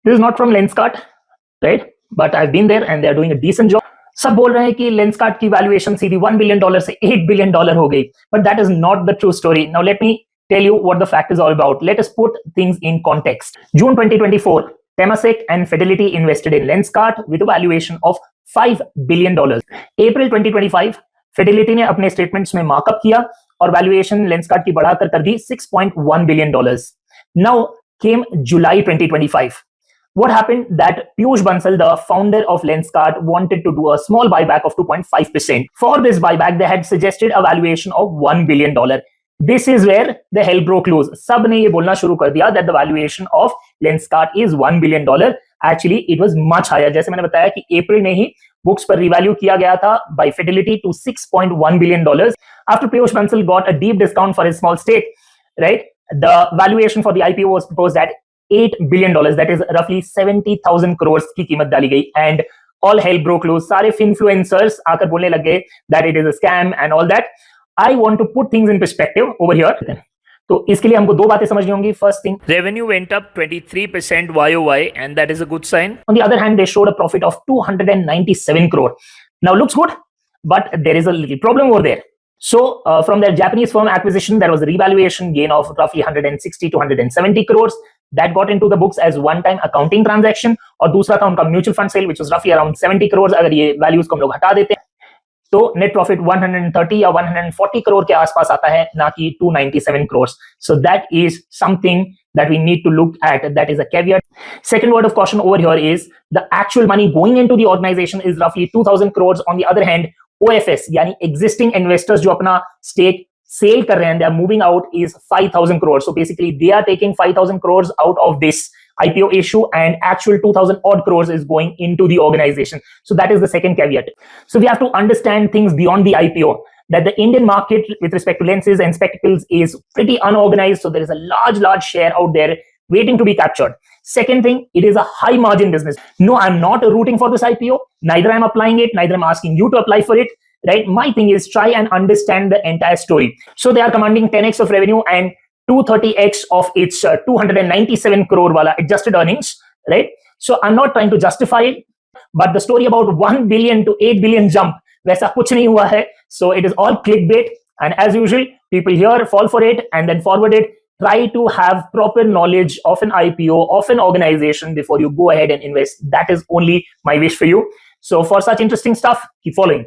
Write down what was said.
This is not from Lenskart, right? But I've been there and they are doing a decent job. सब बोल रहे हैं कि Lenskart की valuation सीधी $1 billion से $8 billion हो गई, but that is not the true story. Now let me tell you what the fact is all about. Let us put things in context. June 2024, Temasek and Fidelity invested in Lenskart with a valuation of $5 billion. April 2025, Fidelity ने अपने statements में markup किया और valuation Lenskart की बढ़ाकर कर दी $6.1 billion. Now came July 2025. What happened that Piyush Bansal, the founder of Lenskart, wanted to do a small buyback of 2.5%. For this buyback, they had suggested a valuation of $1 billion. This is where the hell broke loose. सब ने ये बोलना शुरू कर दिया that the valuation of Lenskart is $1 billion. Actually, it was much higher. जैसे मैंने बताया कि अप्रैल में ही बुक्स पर रिवैल्यू किया गया था by Fidelity to $6.1 billion. After Piyush Bansal got a deep discount for his small stake, right? The valuation for the IPO was proposed at $8 billion, that is roughly 70,000 crores की कीमत डाली गई, and all hell broke loose. सारे influencers आकर बोलने लगे that it is a scam and all that. I want to put things in perspective over here. तो इसके लिए हमको दो बातें समझनी होंगी. First thing, revenue went up 23% YOY, and that is a good sign. On the other hand, they showed a profit of 297 crore. Now looks good, but there is a little problem over there. So from their Japanese firm acquisition, there was a revaluation gain of roughly 160 to 170 crores. That got into the books as one-time accounting transaction. और दूसरा था उनका mutual fund sale, which was roughly around 70 crores. अगर ये values को हम लोग हटा देते हैं, तो net profit 130 या 140 crore के आसपास आता है, ना कि 297 crores. So that is something that we need to look at. That is a caveat. Second word of caution over here is the actual money going into the organization is roughly 2,000 crores. On the other hand, OFS यानी existing investors जो अपना stake sale कर रहे हैं, they are moving out, is 5,000 crores. So basically they are taking 5,000 crores out of this IPO issue, and actual 2,000 odd crores is going into the organization. So that is the second caveat. So we have to understand things beyond the IPO, that the Indian market with respect to lenses and spectacles is pretty unorganized. So there is a large share out there waiting to be captured. Second thing, it is a high margin business. No, I'm not rooting for this IPO. Neither I'm applying it, neither I'm asking you to apply for it. Right? My thing is try and understand the entire story. So they are commanding 10x of revenue and 230x of its 297 crore wala adjusted earnings, right? So I'm not trying to justify it, but the story about 1 billion to 8 billion jump, वैसा कुछ नहीं हुआ है. So it is all clickbait, and as usual, people here fall for it and then forward it. Try to have proper knowledge of an IPO, of an organization before you go ahead and invest. That is only my wish for you. So for such interesting stuff, keep following.